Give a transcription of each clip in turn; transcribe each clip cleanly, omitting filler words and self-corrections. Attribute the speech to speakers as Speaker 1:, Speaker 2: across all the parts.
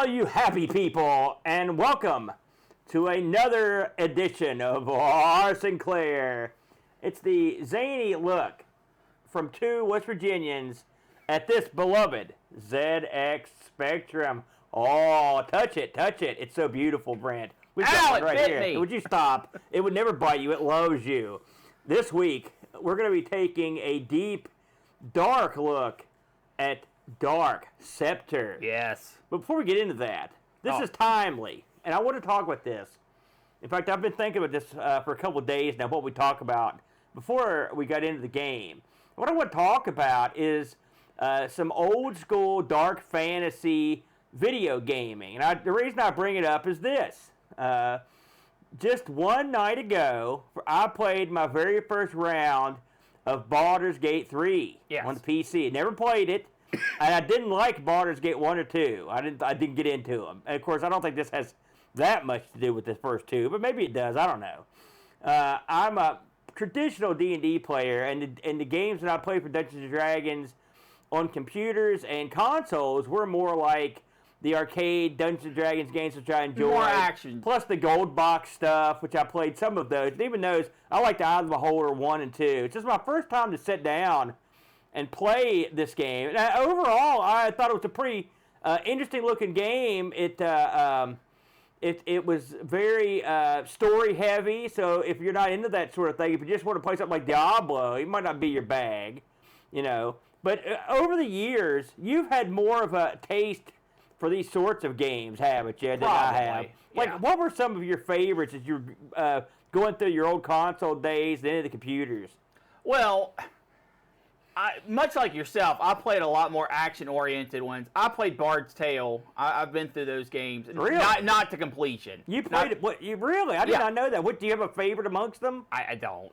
Speaker 1: all you happy people, and welcome to another edition of Our Sinclair. It's the zany look from two West Virginians at this beloved ZX Spectrum. Oh, touch it. It's so beautiful, Brent. We've got one right here.
Speaker 2: Me.
Speaker 1: Would you stop? It would never bite you. It loves you. This week, we're going to be taking a deep, dark look at Dark Scepter.
Speaker 2: Yes.
Speaker 1: But before we get into that, this is timely, and I want to talk about this. In fact, I've been thinking about this for a couple of days now, what we talk about before we got into the game. What I want to talk about is some old school dark fantasy video gaming. And the reason I bring it up is this. Just one night ago, I played my very first round of Baldur's Gate 3 on the PC. Never played it, and I didn't like Baldur's Gate 1 or 2. I didn't get into them. And of course, I don't think this has that much to do with the first two, but maybe it does. I don't know. I'm a traditional D&D player, and the games that I play for Dungeons & Dragons on computers and consoles were more like the arcade Dungeons & Dragons games, which I enjoy.
Speaker 2: More action.
Speaker 1: Plus the gold box stuff, which I played some of those. And even those, I like the Eye of the Beholder 1 and 2. It's just my first time to sit down and play this game. And overall, I thought it was a pretty interesting looking game. It was very story heavy, so if you're not into that sort of thing, if you just want to play something like Diablo, it might not be your bag, you know. But over the years, you've had more of a taste for these sorts of games, haven't you, than I have? Like, what were some of your favorites as you were going through your old console days and into the computers?
Speaker 2: Well, much like yourself, I played a lot more action-oriented ones. I played Bard's Tale. I've been through those games.
Speaker 1: Really?
Speaker 2: Not to completion.
Speaker 1: You played it? What? You really? I did not know that. What? Do you have a favorite amongst them?
Speaker 2: I don't.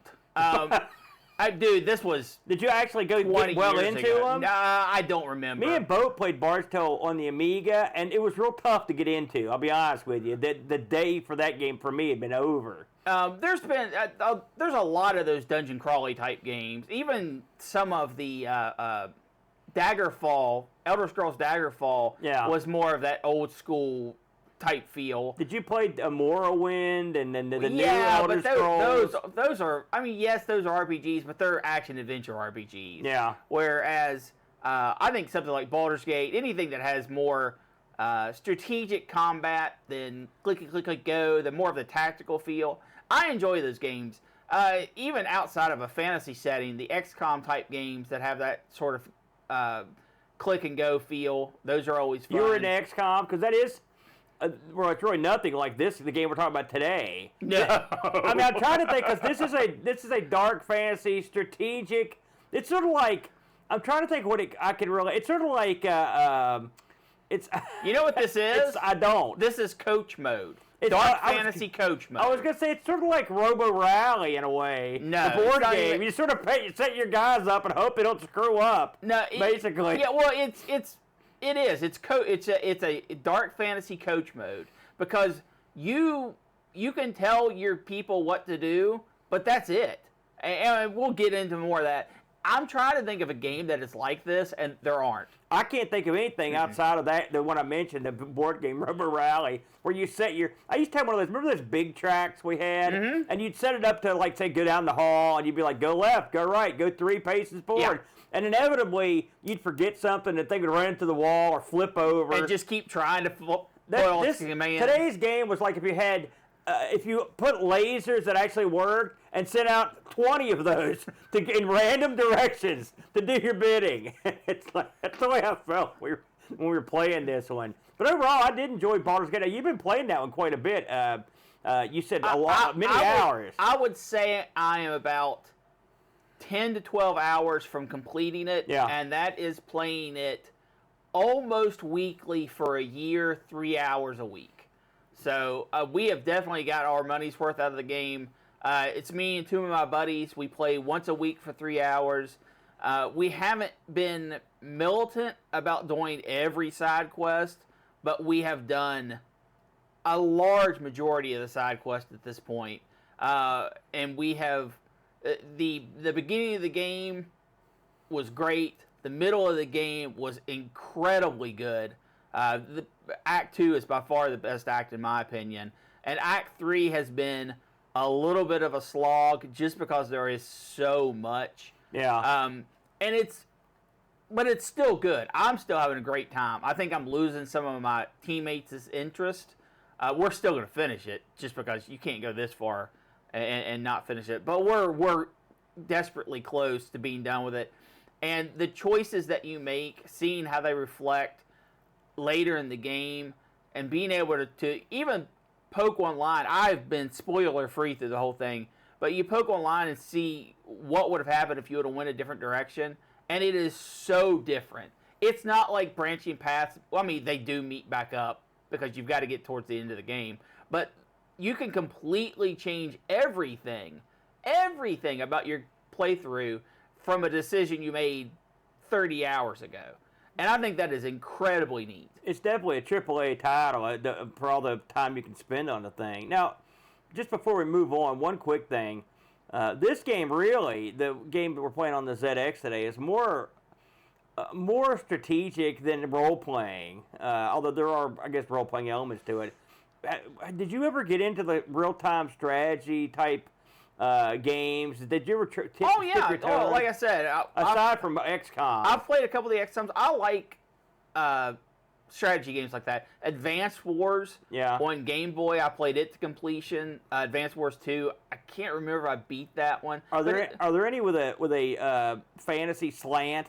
Speaker 2: Dude, this was.
Speaker 1: Did you actually get well into them?
Speaker 2: Nah, I don't remember.
Speaker 1: Me and Boat played Bard's Tale on the Amiga, and it was real tough to get into. I'll be honest with you. The day for that game for me had been over.
Speaker 2: There's a lot of those dungeon crawly type games. Even some of the Daggerfall, Elder Scrolls Daggerfall, was more of that old school type feel.
Speaker 1: Did you play Morrowind and then the new Elder Scrolls?
Speaker 2: Those are, I mean, yes, those are RPGs, but they're action-adventure RPGs.
Speaker 1: Yeah.
Speaker 2: Whereas, I think something like Baldur's Gate, anything that has more strategic combat than click, go, the more of the tactical feel, I enjoy those games. Even outside of a fantasy setting, the XCOM type games that have that sort of click and go feel, those are always fun.
Speaker 1: You were in XCOM, because that is... well, it's really nothing like the game we're talking about today.
Speaker 2: No.
Speaker 1: I mean, I'm trying to think, because this is a dark fantasy strategic. It's sort of like, I'm trying to think what I can really. It's sort of like it's.
Speaker 2: You know what this is?
Speaker 1: I don't.
Speaker 2: This is coach mode. It's dark fantasy coach mode.
Speaker 1: I was gonna say it's sort of like Robo Rally in a way.
Speaker 2: No,
Speaker 1: the board game. You sort of you set your guys up and hope they don't screw up.
Speaker 2: No,
Speaker 1: basically.
Speaker 2: Yeah, well, it is. It's a dark fantasy coach mode because you can tell your people what to do, but that's it. And we'll get into more of that. I'm trying to think of a game that is like this, and there aren't.
Speaker 1: I can't think of anything outside of that, the one I mentioned, the board game Rubber Rally, where you set your... I used to have one of those, remember those big tracks we had? Mm-hmm. And you'd set it up to, like, say, go down the hall, and you'd be like, go left, go right, go 3 paces forward. Yeah. And inevitably, you'd forget something, and the thing would run into the wall or flip over.
Speaker 2: And just keep trying to
Speaker 1: Today's game was like if you had... if you put lasers that actually work and sent out 20 of those in random directions to do your bidding. It's like, that's the way I felt when we were playing this one. But overall, I did enjoy Baldur's Gate. You've been playing that one quite a bit. You said many hours.
Speaker 2: I would say I am about 10 to 12 hours from completing it, and that is playing it almost weekly for a year, 3 hours a week. So we have definitely got our money's worth out of the game. It's me and 2 of my buddies. We play once a week for 3 hours. We haven't been militant about doing every side quest, but we have done a large majority of the side quest at this point. And we have the beginning of the game was great. The middle of the game was incredibly good. The Act 2 is by far the best act in my opinion, and Act 3 has been a little bit of a slog just because there is so much.
Speaker 1: Yeah.
Speaker 2: But it's still good. I'm still having a great time. I think I'm losing some of my teammates' interest. We're still going to finish it just because you can't go this far and not finish it. But we're desperately close to being done with it. And the choices that you make, seeing how they reflect later in the game, and being able to even poke one line. I've been spoiler-free through the whole thing. But you poke one line and see what would have happened if you would have went a different direction. And it is so different. It's not like branching paths. Well, I mean, they do meet back up because you've got to get towards the end of the game. But you can completely change everything about your playthrough from a decision you made 30 hours ago. And I think that is incredibly neat.
Speaker 1: It's definitely a AAA title for all the time you can spend on the thing. Now, just before we move on, one quick thing. This game really, the game that we're playing on the ZX today, is more strategic than role-playing, although there are, I guess, role-playing elements to it. Did you ever get into the real-time strategy type games? Did you ever
Speaker 2: Oh, yeah. Like I said,
Speaker 1: aside from XCOM.
Speaker 2: I've played a couple of the XCOMs. I like strategy games like that. Advance Wars on Game Boy, I played it to completion. Advance Wars 2, I can't remember if I beat that one.
Speaker 1: Are there any with a fantasy slant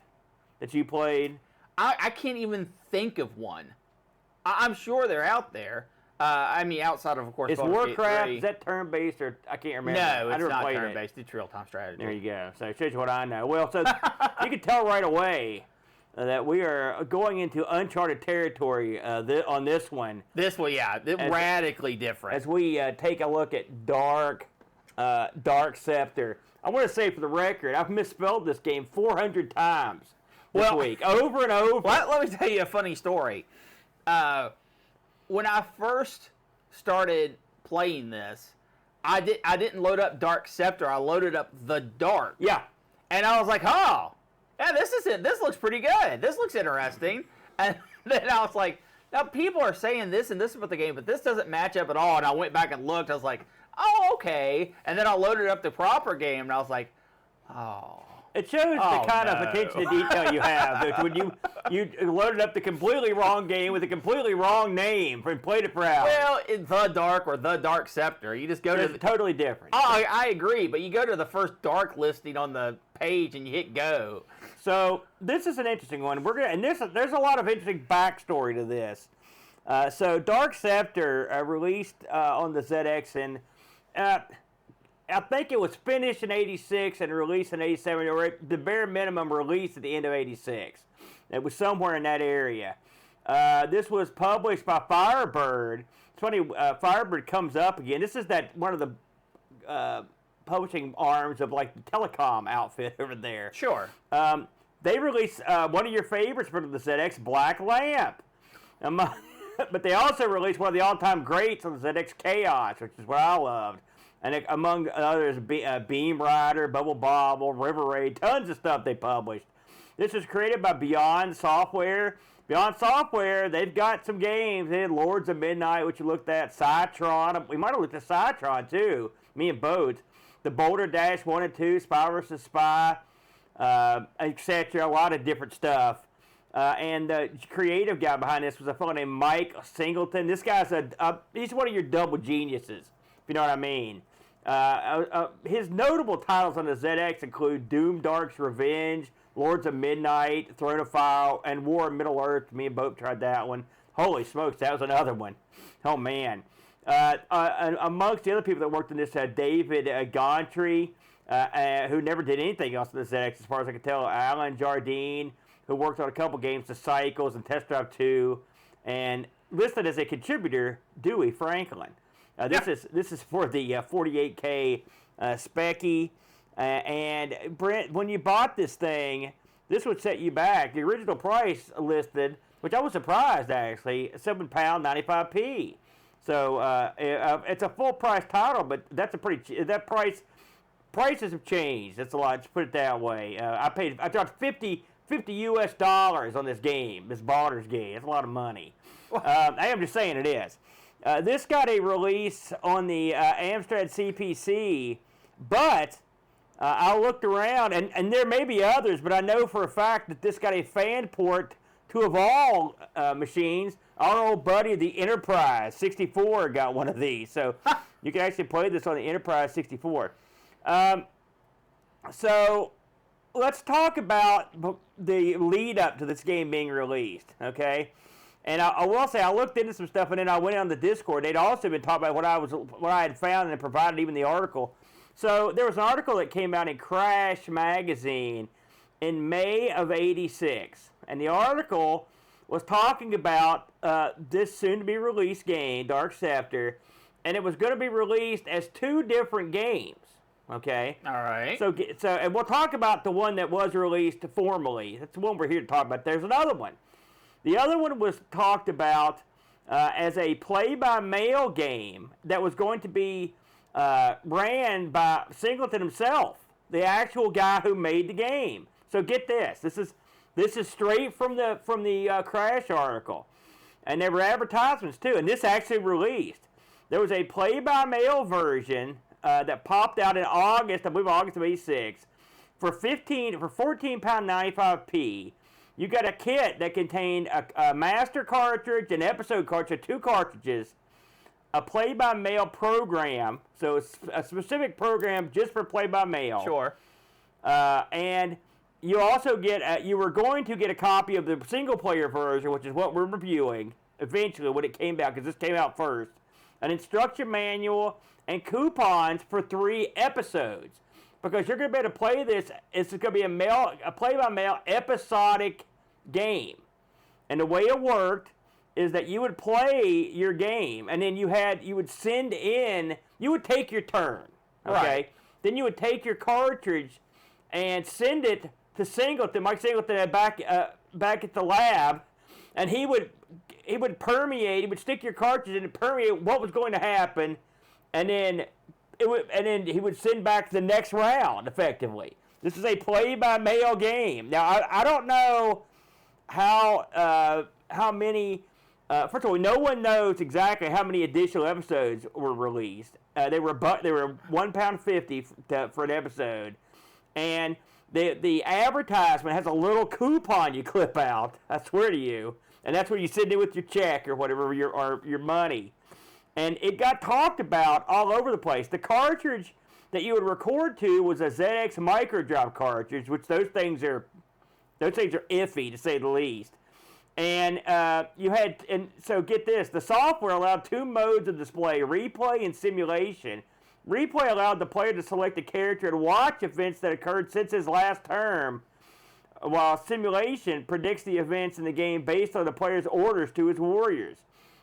Speaker 1: that you played?
Speaker 2: I can't even think of one. I'm sure they're out there. I mean, outside of course,
Speaker 1: is Warcraft, is that turn-based, or I can't remember?
Speaker 2: No, it's not turn-based. It's real-time strategy.
Speaker 1: There you go. So it shows you what I know. Well, so you can tell right away that we are going into uncharted territory on this one.
Speaker 2: This one, yeah, radically different.
Speaker 1: As we take a look at Dark Scepter. I want to say for the record, I've misspelled this game 400 times this week, over and over.
Speaker 2: Let me tell you a funny story. When I first started playing this, I didn't load up Dark Scepter. I loaded up The Dark.
Speaker 1: Yeah.
Speaker 2: And I was like, oh, yeah, this is it. This looks pretty good. This looks interesting. And then I was like, now people are saying this and this about the game, but this doesn't match up at all. And I went back and looked. I was like, oh, okay. And then I loaded up the proper game, and I was like, oh.
Speaker 1: It shows the kind of attention to detail you have. When you loaded up the completely wrong game with a completely wrong name and played it for hours.
Speaker 2: Well, it's The Dark or The Dark Scepter. You just go to
Speaker 1: totally different.
Speaker 2: Oh, I agree, but you go to the first Dark listing on the page and you hit go.
Speaker 1: So this is an interesting one. There's a lot of interesting backstory to this. So Dark Scepter released on the ZX and. I think it was finished in 86 and released in 87, or the bare minimum released at the end of 86. It was somewhere in that area. This was published by Firebird. It's funny, Firebird comes up again. This is one of the publishing arms of like the telecom outfit over there.
Speaker 2: Sure.
Speaker 1: They released one of your favorites for the ZX, Black Lamp. But they also released one of the all-time greats on the ZX, Chaos, which is what I loved. And among others, Beam Rider, Bubble Bobble, River Raid, tons of stuff they published. This was created by Beyond Software. Beyond Software, they've got some games. They had Lords of Midnight, which you looked at, Cytron. We might have looked at Cytron, too, me and Boats. The Boulder Dash 1 and 2, Spy vs. Spy, etc., a lot of different stuff. And the creative guy behind this was a fellow named Mike Singleton. This guy's he's one of your double geniuses, if you know what I mean. His notable titles on the ZX include Doom Dark's Revenge, Lords of Midnight, Throne of Fire, and War in Middle-earth. Me and Boat tried that one. Holy smokes, that was another one. Oh, man. Amongst the other people that worked on this, David Gauntry, who never did anything else on the ZX, as far as I can tell. Alan Jardine, who worked on a couple games, The Cycles and Test Drive 2, and listed as a contributor, Dewey Franklin. This is for the 48K Specky. And Brent, when you bought this thing, this would set you back. The original price listed, which I was surprised actually, £7.95. So it's a full price title, but that's a pretty prices have changed. That's a lot. Let's put it that way. I dropped 50 $50 US on this game, this Baldur's Gate. It's a lot of money. I am just saying it is. This got a release on the Amstrad CPC, but I looked around, and there may be others, but I know for a fact that this got a fan port to, of all machines, our old buddy, the Enterprise 64, got one of these. So you can actually play this on the Enterprise 64. So let's talk about the lead up to this game being released, okay? And I will say I looked into some stuff, and then I went on the Discord. They'd also been talking about what I had found and provided even the article. So there was an article that came out in Crash magazine in May of '86, and the article was talking about this soon-to-be-released game, Dark Scepter, and it was going to be released as 2 different games. Okay.
Speaker 2: All right.
Speaker 1: So, and we'll talk about the one that was released formally. That's the one we're here to talk about. There's another one. The other one was talked about as a play-by-mail game that was going to be ran by Singleton himself, the actual guy who made the game. So get this. This is straight from the Crash article, and there were advertisements too. And this actually released. There was a play-by-mail version that popped out in August, I believe August of '86, for £14.95. You got a kit that contained a master cartridge, an episode cartridge, 2 cartridges, a play-by-mail program, so it's a specific program just for play-by-mail.
Speaker 2: Sure.
Speaker 1: And you also get, you were going to get a copy of the single-player version, which is what we're reviewing eventually when it came out, because this came out first, an instruction manual, and coupons for 3 episodes. Because you're going to be able to play this, it's going to be a play-by-mail episodic game. And the way it worked is that you would play your game, and then you would send in, you would take your turn, okay?
Speaker 2: Right.
Speaker 1: Then you would take your cartridge and send it to Singleton, Mike Singleton, back at the lab, and he would permeate, he would stick your cartridge in and permeate what was going to happen, and then he would send back the next round, effectively. This is a play-by-mail game. Now, I don't know how many. First of all, no one knows exactly how many additional episodes were released. They were £1.50 for an episode, and the advertisement has a little coupon you clip out. I swear to you, and that's where you send it with your check or whatever your money. And it got talked about all over the place. The cartridge that you would record to was a ZX Microdrop cartridge, which those things are iffy to say the least. And so get this, the software allowed 2 modes of display, replay and simulation. Replay allowed the player to select a character and watch events that occurred since his last term, while simulation predicts the events in the game based on the player's orders to his warriors.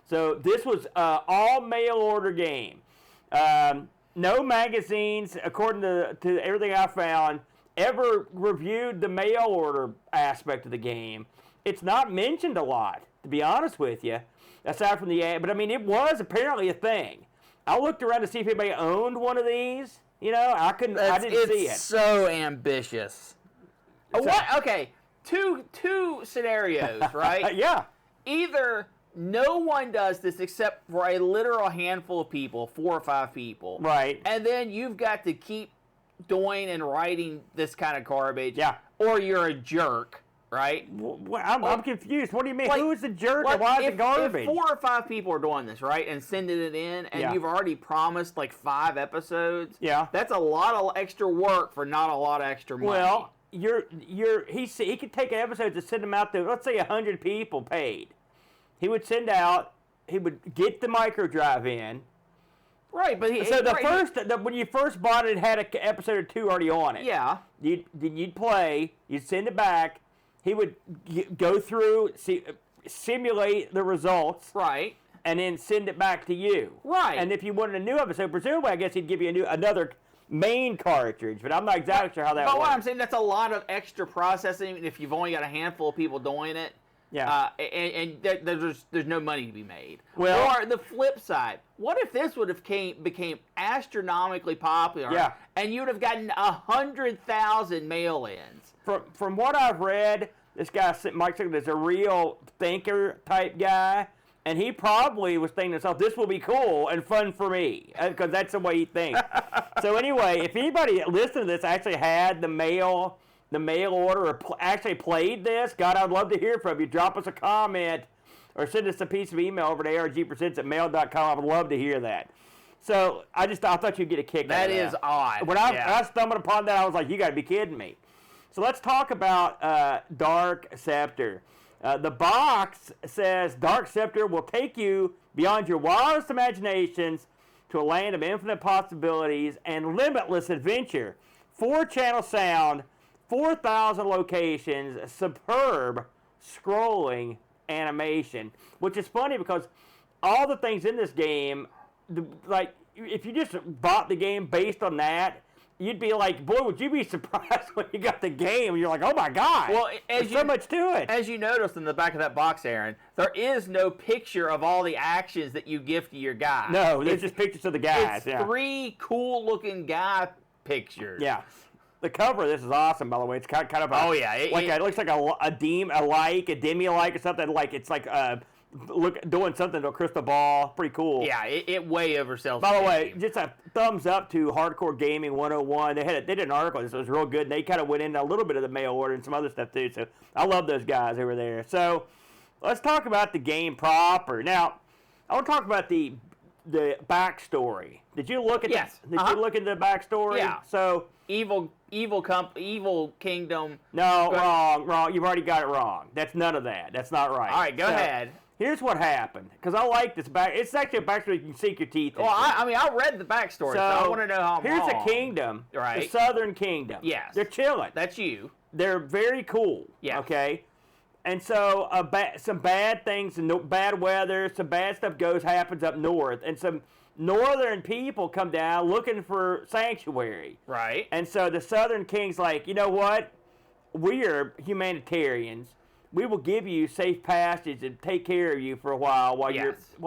Speaker 1: So this was all mail order game. No magazines, according to everything I found, ever reviewed the mail order aspect of the game. It's not mentioned a lot, to be honest with you, aside from the ad. But I mean, it was apparently a thing. I looked around to see if anybody owned one of these. You know, I didn't see it.
Speaker 2: It's so ambitious. What? Okay, two scenarios, right?
Speaker 1: Yeah.
Speaker 2: Either no one does this except for a literal handful of people, 4 or 5 people.
Speaker 1: Right.
Speaker 2: And then you've got to keep doing and writing this kind of garbage.
Speaker 1: Yeah.
Speaker 2: Or you're a jerk, right?
Speaker 1: I'm confused. What do you mean? Who is the jerk and why is it garbage?
Speaker 2: If 4 or 5 people are doing this, right, and sending it in, and you've already promised like 5 episodes, that's a lot of extra work for not a lot of extra money.
Speaker 1: Well, he could take episodes and send them out to, let's say, 100 people paid. He would send out, he would get the micro drive in.
Speaker 2: Right, but
Speaker 1: when you first bought it, it had an episode or 2 already on it.
Speaker 2: Yeah.
Speaker 1: You'd play, you'd send it back. He would go through, simulate the results.
Speaker 2: Right.
Speaker 1: And then send it back to you.
Speaker 2: Right.
Speaker 1: And if you wanted a new episode, presumably, I guess he'd give you another main cartridge, but I'm not exactly sure how that works.
Speaker 2: But what I'm saying, that's a lot of extra processing if you've only got a handful of people doing it.
Speaker 1: Yeah.
Speaker 2: And there's no money to be made.
Speaker 1: Well,
Speaker 2: or the flip side, what if this would have became astronomically popular?
Speaker 1: Yeah.
Speaker 2: And you'd have gotten 100,000 mail-ins.
Speaker 1: From what I've read, This guy, Mike Sinclair, is a real thinker type guy. And he probably was thinking to himself, this will be cool and fun for me, because that's the way he thinks. So anyway, if anybody listening to this actually had the mail order, or actually played this, God, I'd love to hear from you. Drop us a comment or send us a piece of email over to argpresents@mail.com. I would love to hear that. So I thought you'd get a kick out of that.
Speaker 2: That is odd.
Speaker 1: When I stumbled upon that, I was like, you got to be kidding me. So let's talk about Dark Scepter. The box says Dark Scepter will take you beyond your wildest imaginations to a land of infinite possibilities and limitless adventure. 4-channel sound, 4,000 locations, superb scrolling animation. Which is funny because all the things in this game, like if you just bought the game based on that, you'd be like, boy, would you be surprised when you got the game? And you're like, oh my God,
Speaker 2: well,
Speaker 1: there's so much to it.
Speaker 2: As you noticed in the back of that box, Aaron, there is no picture of all the actions that you give to your guy.
Speaker 1: No, there's just pictures of the guys.
Speaker 2: It's 3 cool-looking guy pictures.
Speaker 1: Yeah. The cover of this is awesome, by the way. It's kind of a, it looks like a demi-like or something. Like it's like doing something to a crystal ball. Pretty cool.
Speaker 2: Yeah, it way oversells.
Speaker 1: By the way, just a thumbs up to Hardcore Gaming 101. They did an article. This was real good. And they kind of went into a little bit of the mail order and some other stuff too. So I love those guys over there. So let's talk about the game proper. Now, I want to talk about the backstory. Did you look at Did you look into the backstory?
Speaker 2: Yeah.
Speaker 1: So
Speaker 2: evil kingdom.
Speaker 1: No, wrong. You've already got it wrong. That's none of that. That's not right.
Speaker 2: All right, go ahead.
Speaker 1: Here's what happened, because I like this It's actually a backstory you can sink your teeth into.
Speaker 2: Well, I read the backstory, so I want to know how I'm
Speaker 1: here's
Speaker 2: wrong.
Speaker 1: a kingdom,
Speaker 2: right?
Speaker 1: The Southern Kingdom.
Speaker 2: Yes.
Speaker 1: They're chilling.
Speaker 2: That's you.
Speaker 1: They're very cool.
Speaker 2: Yeah.
Speaker 1: Okay. And so some bad things, bad weather, some bad stuff happens up north, and some northern people come down looking for sanctuary.
Speaker 2: Right.
Speaker 1: And so the Southern King's like, you know what? We are humanitarians. We will give you safe passage and take care of you for a while while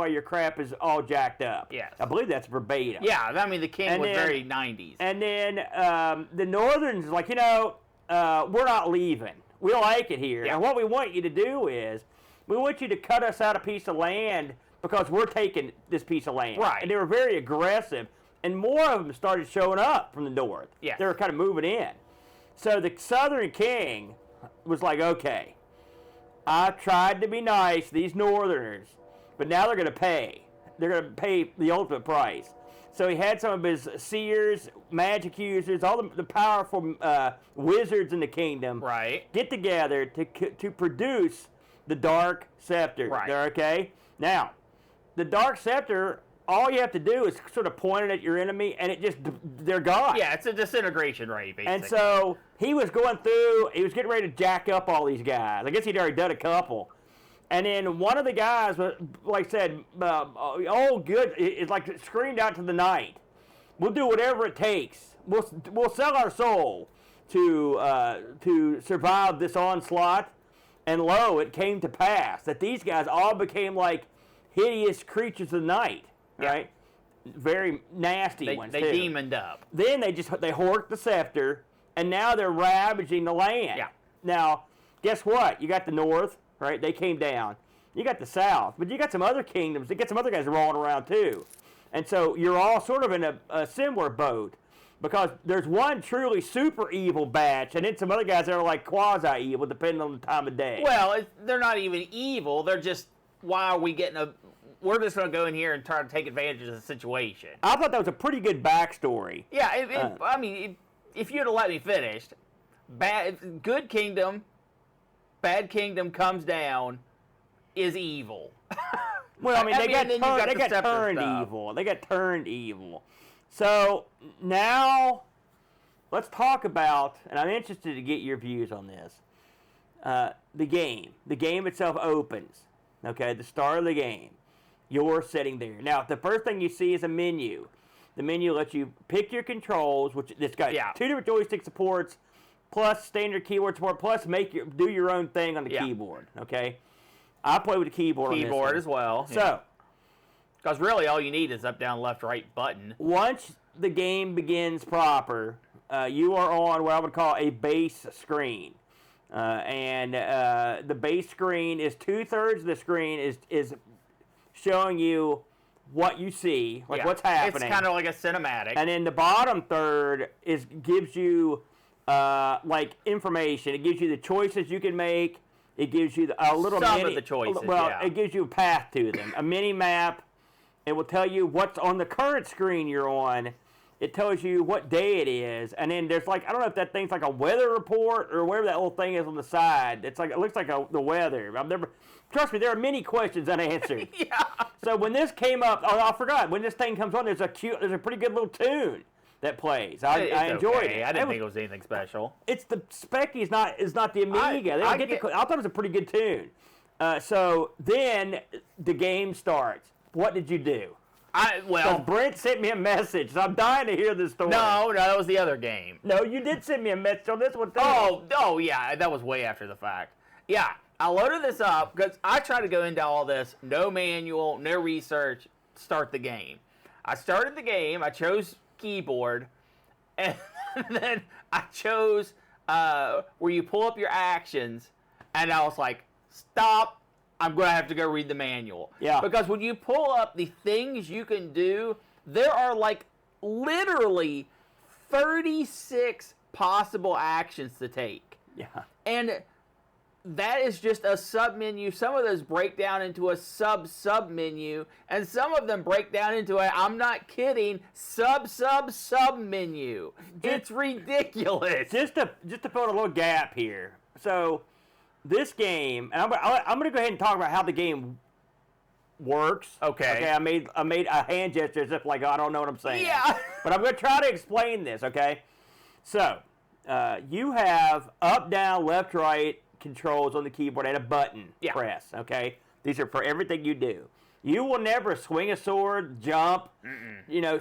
Speaker 1: your crap is all jacked up.
Speaker 2: Yes.
Speaker 1: I believe that's verbatim.
Speaker 2: Yeah, I mean the king was very 90s.
Speaker 1: And then the Northern's like, we're not leaving. We like it here.
Speaker 2: Yeah.
Speaker 1: And what we want you to do is, we want you to cut us out a piece of land because we're taking this piece of land.
Speaker 2: Right.
Speaker 1: And they were very aggressive. And more of them started showing up from the north.
Speaker 2: Yes.
Speaker 1: They were kind of moving in. So the Southern King was like, okay, I tried to be nice, these Northerners, but now they're going to pay. They're going to pay the ultimate price. So he had some of his seers, magic users, all the powerful wizards in the kingdom get together to produce the Dark Scepter.
Speaker 2: Right.
Speaker 1: Okay? Now, the Dark Scepter, all you have to do is sort of point it at your enemy, and they're gone.
Speaker 2: Yeah, it's a disintegration ray, basically.
Speaker 1: And so he was getting ready to jack up all these guys. I guess he'd already done a couple. And then one of the guys, like I said, it's like screamed out to the night, we'll do whatever it takes. We'll sell our soul to survive this onslaught. And lo, it came to pass that these guys all became like hideous creatures of the night, right? Very nasty ones,
Speaker 2: They demoned up.
Speaker 1: Then they horked the scepter, and now they're ravaging the land.
Speaker 2: Yeah.
Speaker 1: Now, guess what? You got the north, right? They came down. You got the south, but you got some other kingdoms. You got some other guys rolling around too. And so you're all sort of in a similar boat, because there's one truly super evil batch, and then some other guys that are like quasi-evil, depending on the time of day.
Speaker 2: Well, they're not even evil. They're just, why are we getting we're just going to go in here and try to take advantage of the situation.
Speaker 1: I thought that was a pretty good backstory.
Speaker 2: Yeah, if you'd have let me finish, good kingdom, bad kingdom comes down, is evil.
Speaker 1: Well, I mean, they got turned evil. They got turned evil. So now, let's talk about, and I'm interested to get your views on this. The game. The game itself opens. Okay, the start of the game. You're sitting there. Now, the first thing you see is a menu. The menu lets you pick your controls, which this got 2 different joystick supports, plus standard keyboard support, plus do your own thing on the keyboard. Okay, I play with the keyboard.
Speaker 2: Keyboard as well.
Speaker 1: So,
Speaker 2: because really all you need is up, down, left, right button.
Speaker 1: Once the game begins proper, you are on what I would call a base screen. And the base screen is 2/3 of the screen is showing you what you see, like what's happening.
Speaker 2: It's kind of like a cinematic.
Speaker 1: And then the bottom third gives you like information. It gives you the choices you can make. It gives you a little
Speaker 2: some of the choices.
Speaker 1: It gives you a path to them. A mini map. It will tell you what's on the current screen you're on. It tells you what day it is, and then there's like, I don't know if that thing's like a weather report or whatever that little thing is on the side. It looks like the weather. Trust me, there are many questions unanswered.
Speaker 2: Yeah.
Speaker 1: So when this came up, I forgot, when this thing comes on, there's a pretty good little tune that plays. I enjoyed it.
Speaker 2: I didn't think it was anything special.
Speaker 1: It's the Specky is not the Amiga. I thought it was a pretty good tune. So then the game starts. What did you do? Brent sent me a message, so I'm dying to hear this story.
Speaker 2: No, that was the other game.
Speaker 1: No, you did send me a message on this one too.
Speaker 2: Oh, yeah, that was way after the fact. Yeah, I loaded this up because I tried to go into all this, no manual, no research, start the game. I started the game, I chose keyboard, and then I chose where you pull up your actions, and I was like, stop. I'm going to have to go read the manual.
Speaker 1: Yeah.
Speaker 2: Because when you pull up the things you can do, there are like literally 36 possible actions to take.
Speaker 1: Yeah.
Speaker 2: And that is just a sub-menu. Some of those break down into a sub-menu, and some of them break down into a, I'm not kidding, sub-menu. It's ridiculous.
Speaker 1: Just to fill in a little gap here. So this game, and I'm going to go ahead and talk about how the game works.
Speaker 2: Okay.
Speaker 1: I made a hand gesture as if like, I don't know what I'm saying.
Speaker 2: Yeah.
Speaker 1: But I'm going to try to explain this, okay? So, you have up, down, left, right controls on the keyboard and a button press, okay? These are for everything you do. You will never swing a sword, jump,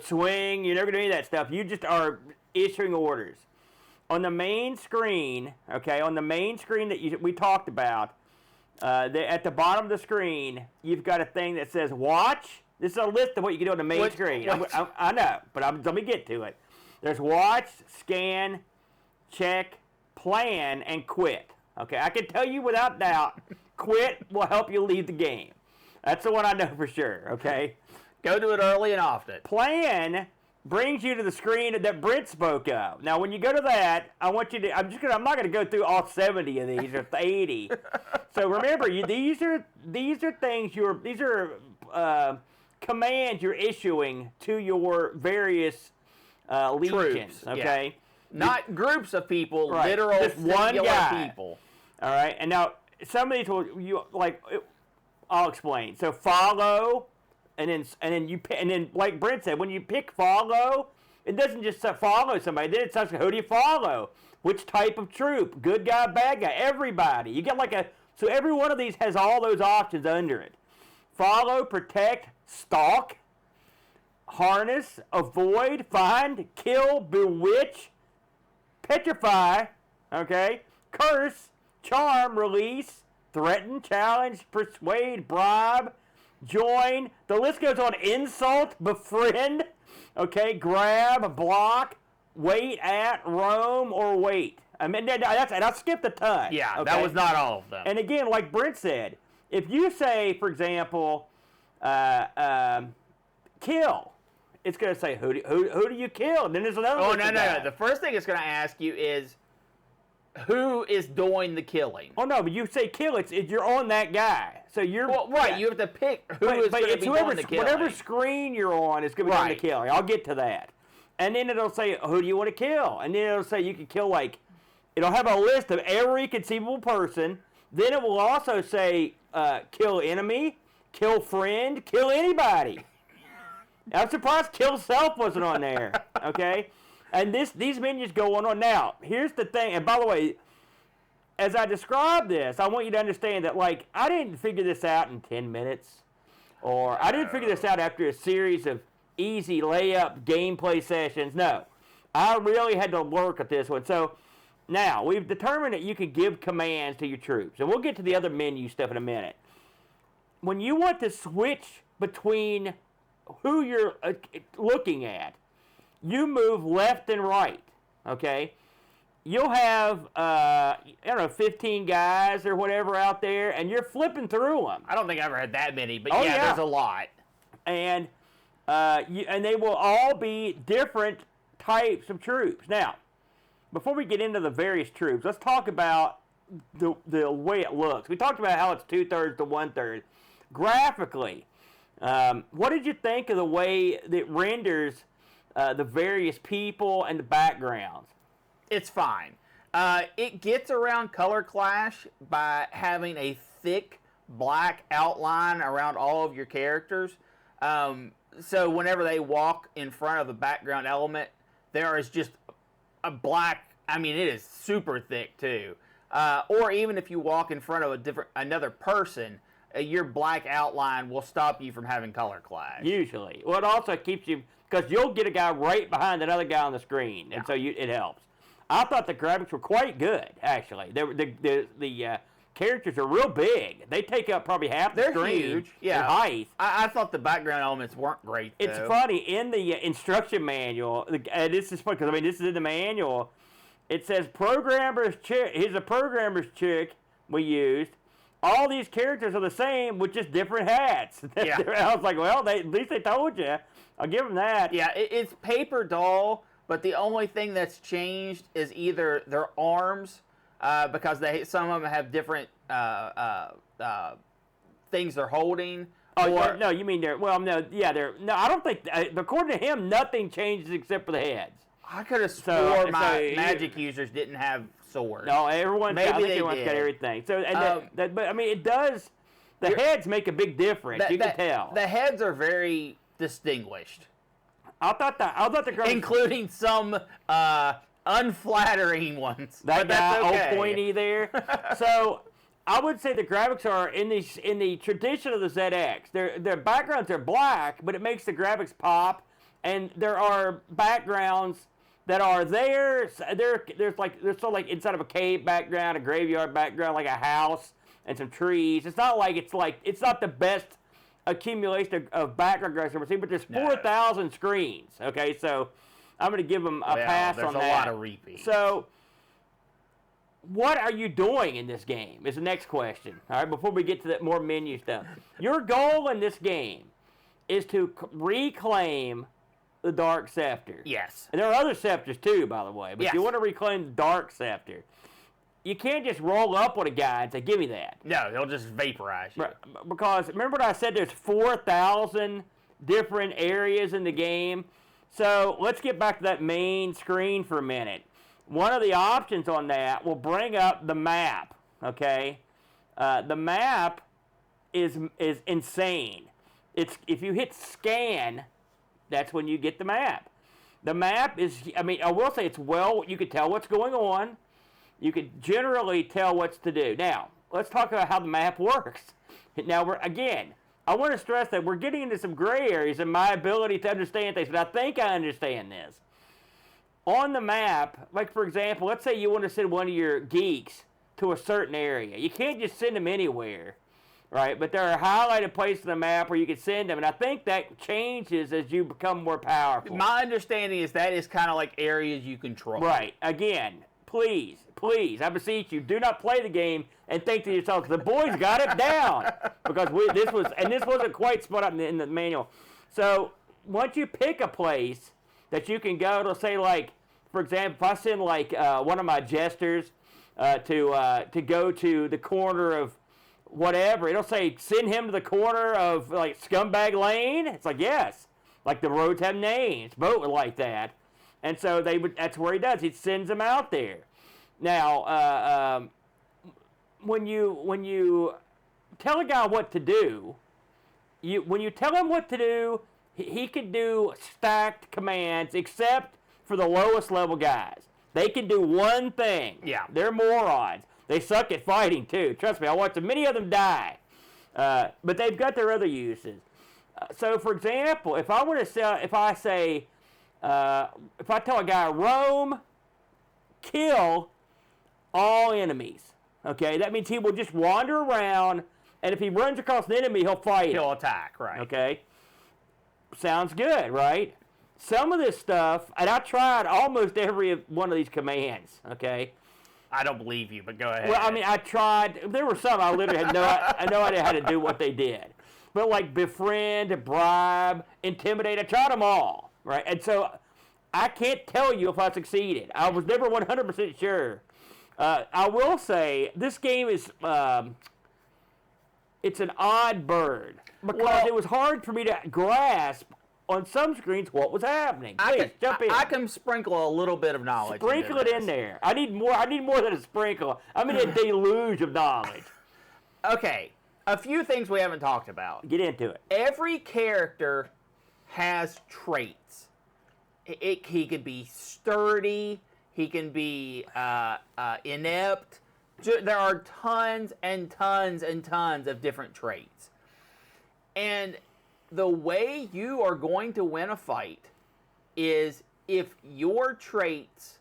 Speaker 1: swing. You're never going to do any of that stuff. You just are issuing orders. On the main screen, that we talked about, at the bottom of the screen, you've got a thing that says watch. This is a list of what you can do on the main screen. I know, but let me get to it. There's watch, scan, check, plan, and quit. Okay, I can tell you without doubt, quit will help you leave the game. That's the one I know for sure, okay?
Speaker 2: Go do it early and often.
Speaker 1: Plan brings you to the screen that Brent spoke of. Now, when you go to that, I want you to. I'm not going to go through all 70 of these or 80. So remember, these are things these are commands you're issuing to your various legions. Okay,
Speaker 2: not groups of people,
Speaker 1: right.
Speaker 2: literal
Speaker 1: just one guy.
Speaker 2: People.
Speaker 1: All right, and now some of these I'll explain. So follow. And then, like Brent said, when you pick follow, it doesn't just follow somebody. Then it says, who do you follow? Which type of troop? Good guy, bad guy? Everybody. You get so every one of these has all those options under it. Follow, protect, stalk, harness, avoid, find, kill, bewitch, petrify, okay, curse, charm, release, threaten, challenge, persuade, bribe, join, the list goes on. Insult, befriend, okay, grab, block, wait at, roam, or wait. I mean, and I skipped a ton.
Speaker 2: Yeah,
Speaker 1: okay?
Speaker 2: That was not all of them.
Speaker 1: And again, like Brent said, if you say, for example, kill, it's going to say, who do you kill? And then there's another
Speaker 2: one. Oh, no. The first thing it's going to ask you is, who is doing the killing?
Speaker 1: Oh, no, but you say kill, you're on that guy. So you're...
Speaker 2: Well, right, you have to pick who is going to be doing the killing.
Speaker 1: Whatever screen you're on is going to be doing the killing. I'll get to that. And then it'll say, who do you want to kill? And then it'll say you can kill, it'll have a list of every conceivable person. Then it will also say, kill enemy, kill friend, kill anybody. I'm surprised kill self wasn't on there, okay? And these menus go on. Now, here's the thing, and by the way, as I describe this, I want you to understand that, I didn't figure this out in 10 minutes, or I didn't figure this out after a series of easy layup gameplay sessions. No, I really had to work at this one. So now, we've determined that you can give commands to your troops, and we'll get to the other menu stuff in a minute. When you want to switch between who you're looking at, you move left and right, okay? you'll have, 15 guys or whatever out there, and you're flipping through them.
Speaker 2: I don't think I ever had that many, but yeah, there's a lot.
Speaker 1: And and they will all be different types of troops. Now, before we get into the various troops, let's talk about the way it looks. We talked about how it's 2/3 to 1/3. Graphically, what did you think of the way that renders the various people and the backgrounds?
Speaker 2: It's fine. It gets around color clash by having a thick black outline around all of your characters. So whenever they walk in front of a background element, there is just a black, I mean, it is super thick too. Or even if you walk in front of another person, your black outline will stop you from having color clash.
Speaker 1: Usually. Well, it also keeps you, because you'll get a guy right behind another guy on the screen, and so it helps. I thought the graphics were quite good, actually. The characters are real big. They take up probably half the screen. They're huge.
Speaker 2: Yeah.
Speaker 1: In height.
Speaker 2: I thought the background elements weren't great, though.
Speaker 1: It's funny, in the instruction manual, this is funny, because, I mean, this is in the manual. It says, programmer's chick. Here's a programmer's chick we used. All these characters are the same with just different hats.
Speaker 2: Yeah.
Speaker 1: I was like, well, at least they told you. I'll give them that.
Speaker 2: Yeah, it's paper doll, but the only thing that's changed is either their arms, because some of them have different things they're holding.
Speaker 1: Oh, no, you mean they're, well, no, I don't think, according to him, nothing changes except for the heads.
Speaker 2: I could have swore my magic users didn't have swords.
Speaker 1: No, everyone's got everything. So, but I mean, it does. The heads make a big difference. You can tell.
Speaker 2: The heads are very distinguished.
Speaker 1: I thought the graphics,
Speaker 2: including some unflattering ones.
Speaker 1: That guy,
Speaker 2: okay.
Speaker 1: old pointy there. So, I would say the graphics are in the tradition of the ZX. Their backgrounds are black, but it makes the graphics pop. And there are backgrounds that are there. There's sort of like inside of a cave background, a graveyard background, like a house and some trees. It's not the best accumulation of background graphics I've ever seen, but there's 4,000 screens. Okay, so I'm going to give them a pass on that.
Speaker 2: There's a lot of repeats.
Speaker 1: So, what are you doing in this game is the next question. All right, before we get to that more menu stuff. Your goal in this game is to reclaim the Dark Scepter.
Speaker 2: Yes.
Speaker 1: And there are other scepters too, by the way. But if you want to reclaim the Dark Scepter, you can't just roll up on a guy and say, give me that.
Speaker 2: No, he'll just vaporize you.
Speaker 1: Right. Because remember what I said, there's 4,000 different areas in the game? So let's get back to that main screen for a minute. One of the options on that will bring up the map, okay? The map is insane. If you hit scan, that's when you get the map. The map is, I mean, I will say you can tell what's going on. You can generally tell what's to do. Now, let's talk about how the map works. Now, I want to stress that we're getting into some gray areas in my ability to understand things, but I think I understand this. On the map, like for example, let's say you want to send one of your geeks to a certain area. You can't just send them anywhere. Right, but there are highlighted places on the map where you can send them, and I think that changes as you become more powerful.
Speaker 2: My understanding is that is kind of like areas you control.
Speaker 1: Right. Again, please, I beseech you, do not play the game and think to yourself, the boys got it down, because this wasn't quite split up in the manual. So once you pick a place that you can go to, say like, for example, if I send like one of my jesters to go to the corner of whatever, it'll say send him to the corner of like Scumbag Lane. It's like, yes, like the roads have names, both like that, and so that's where he does. He sends them out there. Now, when you tell a guy what to do, when you tell him what to do, he can do stacked commands, except for the lowest level guys. They can do one thing.
Speaker 2: Yeah,
Speaker 1: they're morons. They suck at fighting, too. Trust me, I watched many of them die. But they've got their other uses. So, for example, if I tell a guy, roam, kill all enemies, okay? That means he will just wander around, and if he runs across an enemy, he'll fight him.
Speaker 2: He'll attack, right.
Speaker 1: Okay? Sounds good, right? some of this stuff, and I tried almost every one of these commands, okay?
Speaker 2: I don't believe you, but go ahead.
Speaker 1: Well, I mean, I tried. There were some I literally had no idea how to do what they did. But like befriend, bribe, intimidate, I tried them all, right? And so I can't tell you if I succeeded. I was never 100% sure. I will say this game is it's an odd bird because it was hard for me to grasp on some screens what was happening. Please, jump in.
Speaker 2: I can sprinkle a little bit of knowledge.
Speaker 1: Sprinkle it in there. I need more than a sprinkle. I mean a deluge of knowledge.
Speaker 2: Okay, a few things we haven't talked about.
Speaker 1: Get into it.
Speaker 2: Every character has traits. He could be sturdy. He can be inept. There are tons and tons and tons of different traits. And the way you are going to win a fight is if your traits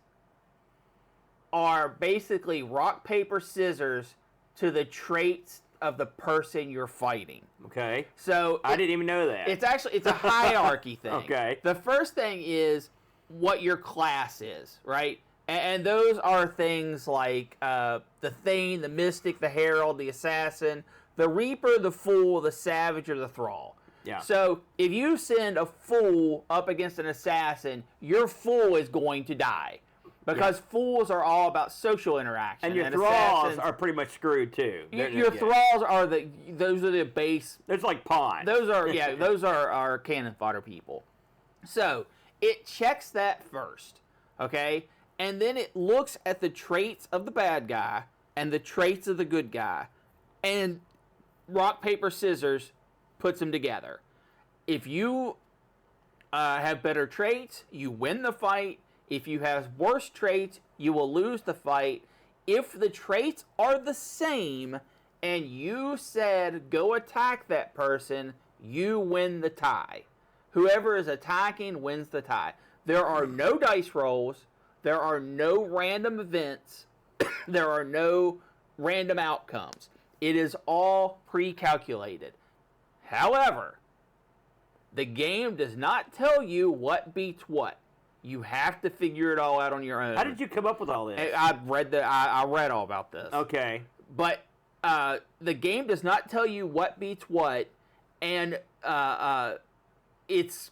Speaker 2: are basically rock, paper, scissors to the traits of the person you're fighting.
Speaker 1: Okay.
Speaker 2: So
Speaker 1: I didn't even know that.
Speaker 2: It's a hierarchy thing.
Speaker 1: Okay.
Speaker 2: The first thing is what your class is, right? And those are things like the Thane, the Mystic, the Herald, the Assassin, the Reaper, the Fool, the Savage, or the Thrall.
Speaker 1: Yeah.
Speaker 2: So if you send a Fool up against an Assassin, your Fool is going to die. Because Fools are all about social interaction.
Speaker 1: And your Thralls are pretty much screwed too.
Speaker 2: Your Thralls are those are the base.
Speaker 1: There's like pawns.
Speaker 2: Those are our cannon fodder people. So it checks that first, okay? And then it looks at the traits of the bad guy and the traits of the good guy. And rock, paper, scissors puts them together. If you have better traits, you win the fight. If you have worse traits, you will lose the fight. If the traits are the same and you said go attack that person, you win the tie. Whoever is attacking wins the tie. There are no dice rolls. There are no random events. There are no random outcomes. It is all pre-calculated. However, the game does not tell you what beats what. You have to figure it all out on your own.
Speaker 1: How did you come up with all this?
Speaker 2: I read all about this.
Speaker 1: Okay.
Speaker 2: But the game does not tell you what beats what, and there's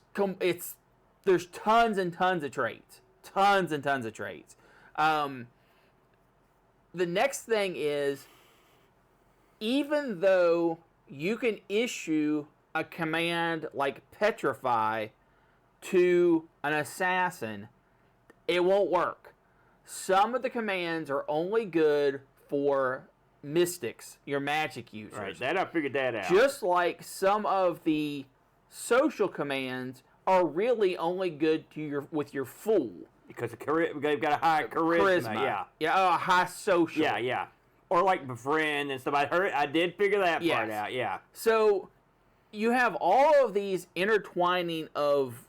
Speaker 2: tons and tons of traits. Tons and tons of traits. The next thing is, even though you can issue a command like Petrify to an assassin, it won't work. Some of the commands are only good for mystics, your magic users.
Speaker 1: Right, that I figured that out.
Speaker 2: Just like some of the social commands are really only good to with your fool.
Speaker 1: Because they've got a high charisma.
Speaker 2: Yeah, a high social.
Speaker 1: Yeah. Or like befriend and stuff. I did figure that part out, yeah.
Speaker 2: So you have all of these intertwining of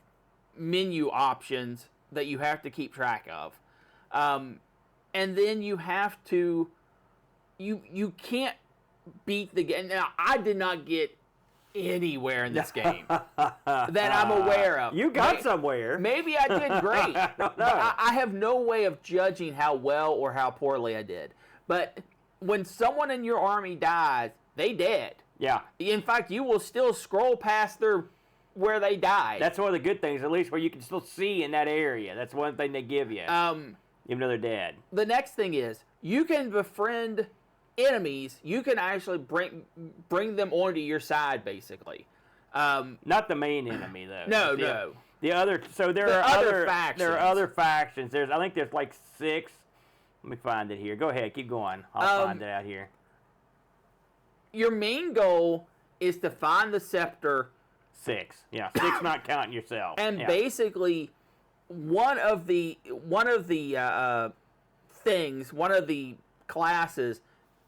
Speaker 2: menu options that you have to keep track of. And then you have to, you can't beat the game. Now, I did not get anywhere in this game that I'm aware of.
Speaker 1: You got somewhere.
Speaker 2: Maybe I did great.
Speaker 1: No.
Speaker 2: I have no way of judging how well or how poorly I did. But when someone in your army dies, they dead.
Speaker 1: Yeah.
Speaker 2: In fact, you will still scroll past where they died.
Speaker 1: That's one of the good things, at least where you can still see in that area. That's one thing they give you. Even though they're dead.
Speaker 2: The next thing is, you can befriend enemies. You can actually bring them onto your side, basically.
Speaker 1: Not the main enemy, though.
Speaker 2: No.
Speaker 1: The other. So there are
Speaker 2: other factions.
Speaker 1: There are other factions. I think there's like 6. Let me find it here. Go ahead, keep going. I'll find it out here.
Speaker 2: Your main goal is to find the Scepter.
Speaker 1: 6. Yeah, 6 not counting yourself.
Speaker 2: And basically, one of the classes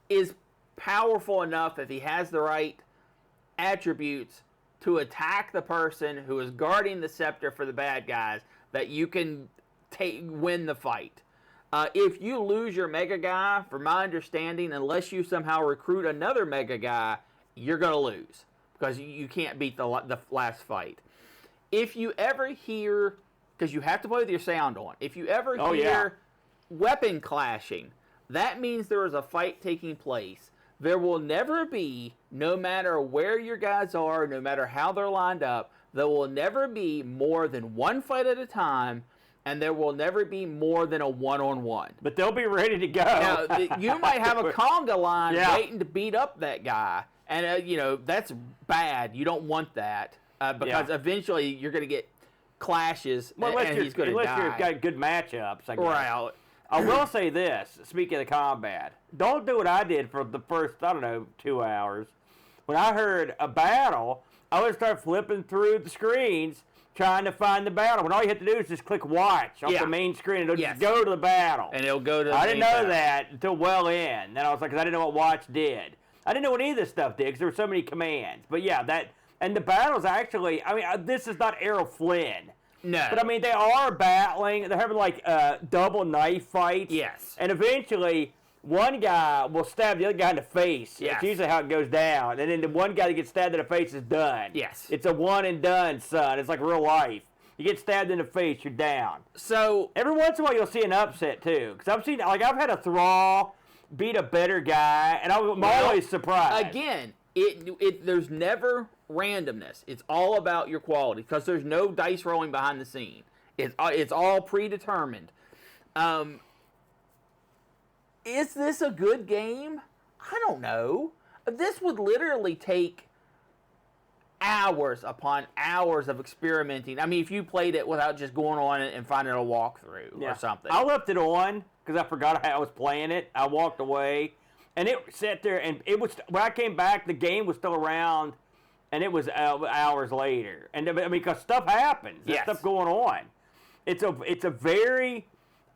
Speaker 2: is powerful enough, if he has the right attributes, to attack the person who is guarding the Scepter for the bad guys, that you can win the fight. If you lose your Mega Guy, from my understanding, unless you somehow recruit another Mega Guy, you're going to lose. Because you can't beat the last fight. if you ever hear, because you have to play with your sound on, if you ever hear
Speaker 1: yeah.
Speaker 2: weapon clashing, that means there is a fight taking place. There will never be, no matter where your guys are, no matter how they're lined up, there will never be more than one fight at a time, and there will never be more than a one-on-one.
Speaker 1: But they'll be ready to go.
Speaker 2: Now, you might have a conga line waiting to beat up that guy, and that's bad. You don't want that because eventually you're going to get clashes, and he's going to die.
Speaker 1: Unless you've got good matchups, I guess.
Speaker 2: Right.
Speaker 1: I will say this, speaking of combat, don't do what I did for the first, 2 hours. When I heard a battle, I would start flipping through the screens trying to find the battle. When all you have to do is just click watch off the main screen, and it'll just go to the battle.
Speaker 2: And it'll go to the
Speaker 1: I didn't know that until well in. Then I was like, because I didn't know what watch did. I didn't know what any of this stuff did because there were so many commands. But yeah, and the battles actually, this is not Errol Flynn.
Speaker 2: No.
Speaker 1: But, they are battling. They're having, double knife fights.
Speaker 2: Yes.
Speaker 1: And eventually, one guy will stab the other guy in the face.
Speaker 2: Yes.
Speaker 1: That's usually how it goes down. And then the one guy that gets stabbed in the face is done.
Speaker 2: Yes.
Speaker 1: It's a one and done, son. It's like real life. You get stabbed in the face, you're down.
Speaker 2: So
Speaker 1: every once in a while, you'll see an upset, too. Because I've had a Thrall beat a better guy, and I'm always surprised.
Speaker 2: Again, there's never randomness. It's all about your quality because there's no dice rolling behind the scene. It's all predetermined. Is this a good game? I don't know. This would literally take hours upon hours of experimenting. If you played it without just going on it and finding a walkthrough or something.
Speaker 1: I left it on because I forgot I was playing it. I walked away, and it sat there, and it was when I came back, the game was still around, and it was hours later. And because stuff happens, there's stuff going on. It's a very,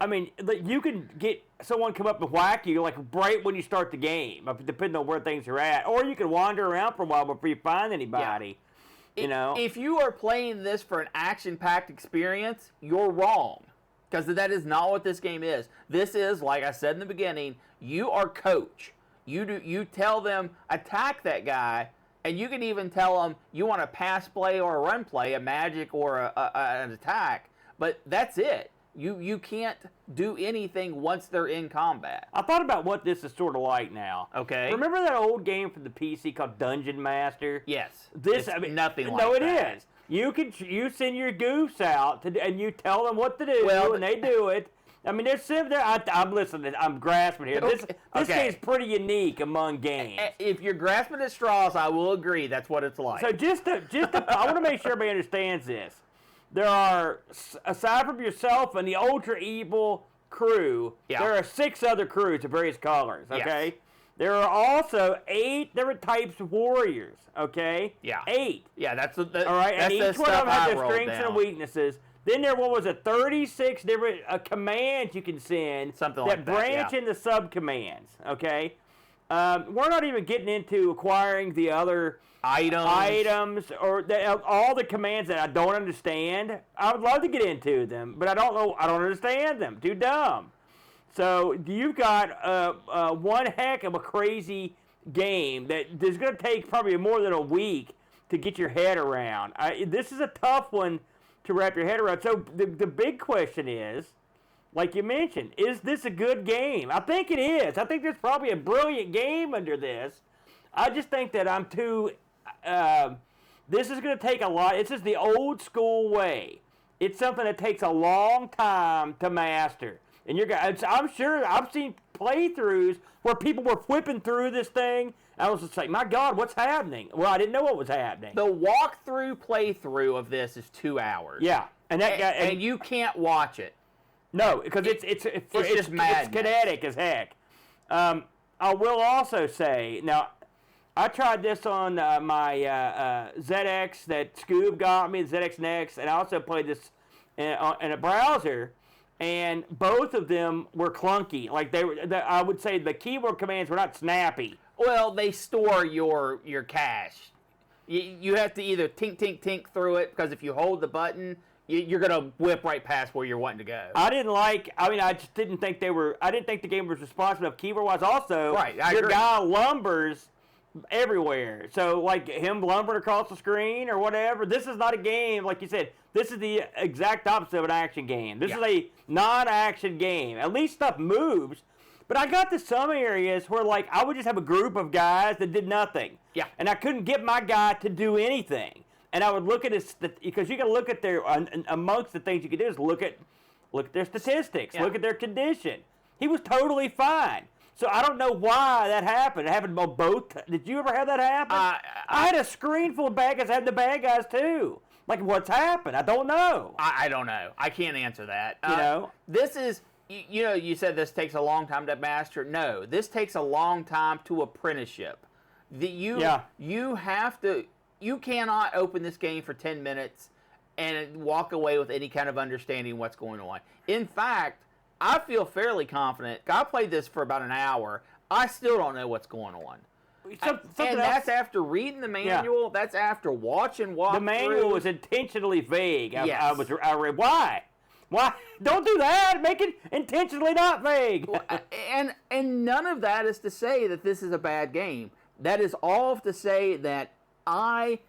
Speaker 1: you can get someone come up and whack you right when you start the game, depending on where things are at, or you can wander around for a while before you find anybody.
Speaker 2: Yeah. If you are playing this for an action-packed experience, you're wrong. Because that is not what this game is. This is, like I said in the beginning, you are coach. You tell them, attack that guy, and you can even tell them you want a pass play or a run play, a magic or an attack, but that's it. You can't do anything once they're in combat.
Speaker 1: I thought about what this is sort of like now.
Speaker 2: Okay.
Speaker 1: Remember that old game from the PC called Dungeon Master?
Speaker 2: Yes.
Speaker 1: This
Speaker 2: nothing like that.
Speaker 1: No, it is. You send your goofs out and you tell them what to do, and they do it. They're sitting there. I'm listening. I'm grasping here. This game's pretty unique among games.
Speaker 2: If you're grasping at straws, I will agree. That's what it's like.
Speaker 1: So I want to make sure everybody understands this. There are, aside from yourself and the ultra evil crew, there are 6 other crews of various colors. Okay. Yes. There are also 8 different types of warriors, okay?
Speaker 2: Yeah.
Speaker 1: 8.
Speaker 2: Yeah, that's all
Speaker 1: right, and each one of them has their strengths and weaknesses. Then there was 36 different commands you can send that branch into sub-commands, okay? We're not even getting into acquiring the other items or all the commands that I don't understand. I would love to get into them, but I don't know. I don't understand them. Too dumb. So you've got one heck of a crazy game that is going to take probably more than a week to get your head around. This is a tough one to wrap your head around. So the big question is, like you mentioned, is this a good game? I think it is. I think there's probably a brilliant game under this. I just think that I'm too... this is going to take a lot. It's just the old school way. It's something that takes a long time to master. And I'm sure I've seen playthroughs where people were flipping through this thing. And I was just like, my God, what's happening? Well, I didn't know what was happening.
Speaker 2: The walkthrough playthrough of this is 2 hours.
Speaker 1: Yeah, and
Speaker 2: you can't watch it.
Speaker 1: No, because it's
Speaker 2: just madness.
Speaker 1: It's kinetic as heck. I will also say now, I tried this on my ZX that Scoob got me, the ZX Next, and I also played this in a browser. And both of them were clunky. Like I would say the keyboard commands were not snappy.
Speaker 2: Well, they store your cache. You have to either tink, tink, tink through it, because if you hold the button, you're going to whip right past where you're wanting to go.
Speaker 1: I just didn't think I didn't think the game was responsive enough keyboard-wise. Also,
Speaker 2: right,
Speaker 1: your guy lumbers everywhere. So, like him lumbering across the screen or whatever, this is not a game, like you said, this is the exact opposite of an action game. This is a non-action game. At least stuff moves. But I got to some areas where, like, I would just have a group of guys that did nothing.
Speaker 2: Yeah.
Speaker 1: And I couldn't get my guy to do anything. And I would look at his, because you can look at their, amongst the things you can do is look at their statistics, look at their condition. He was totally fine. So I don't know why that happened. It happened on both. Did you ever have that happen? I had a screen full of bad guys. I had the bad guys too. Like, what's happened? I don't know.
Speaker 2: I don't know. I can't answer that.
Speaker 1: You know?
Speaker 2: This is, you know, you said this takes a long time to master. No, this takes a long time to apprenticeship. You have to, you cannot open this game for 10 minutes and walk away with any kind of understanding what's going on. In fact, I feel fairly confident. I played this for about an hour. I still don't know what's going on. And that's after reading the manual. Yeah. That's after watching walkthroughs.
Speaker 1: The manual was intentionally vague.
Speaker 2: Yes.
Speaker 1: I read, why? Why? Don't do that. Make it intentionally not vague.
Speaker 2: And none of that is to say that this is a bad game. That is all to say that I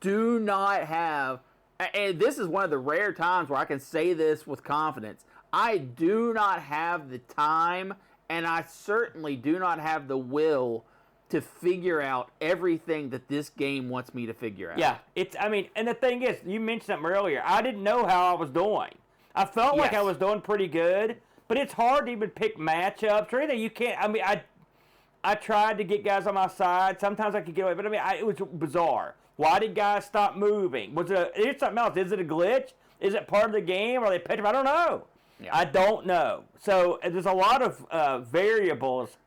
Speaker 2: do not have, and this is one of the rare times where I can say this with confidence, I do not have the time, and I certainly do not have the will to figure out everything that this game wants me to figure out.
Speaker 1: Yeah, and the thing is, you mentioned something earlier. I didn't know how I was doing. I felt like I was doing pretty good, but it's hard to even pick matchups or anything. You can't, I tried to get guys on my side. Sometimes I could get away, but it was bizarre. Why did guys stop moving? Here's something else. Is it a glitch? Is it part of the game? Are they petrified? I don't know. Yeah. I don't know. So there's a lot of variables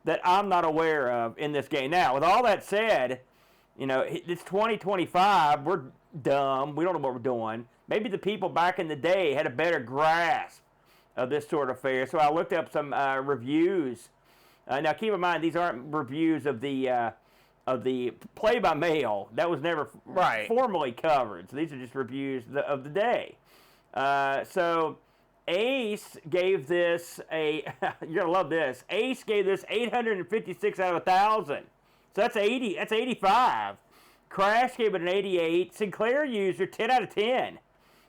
Speaker 1: that I'm not aware of in this game. Now, with all that said, you know, it's 2025. We're dumb. We don't know what we're doing. Maybe the people back in the day had a better grasp of this sort of affair. So I looked up some reviews. Now, keep in mind, these aren't reviews of the play-by-mail. That was never formally covered. So these are just reviews of the day. So Ace gave this you're going to love this. Ace gave this 856 out of 1,000. So that's 80. That's 85. Crash gave it an 88. Sinclair user, 10 out of 10.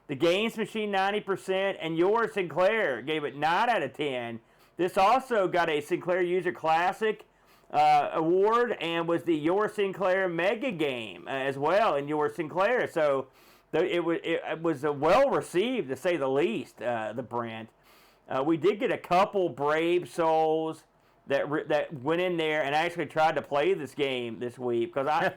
Speaker 1: The Games Machine, 90%. And Your Sinclair gave it 9 out of 10. This also got a Sinclair User Classic award and was the Your Sinclair Mega Game as well in Your Sinclair. So it was well received, to say the least, the Brent. We did get a couple brave souls that went in there and actually tried to play this game this week. Because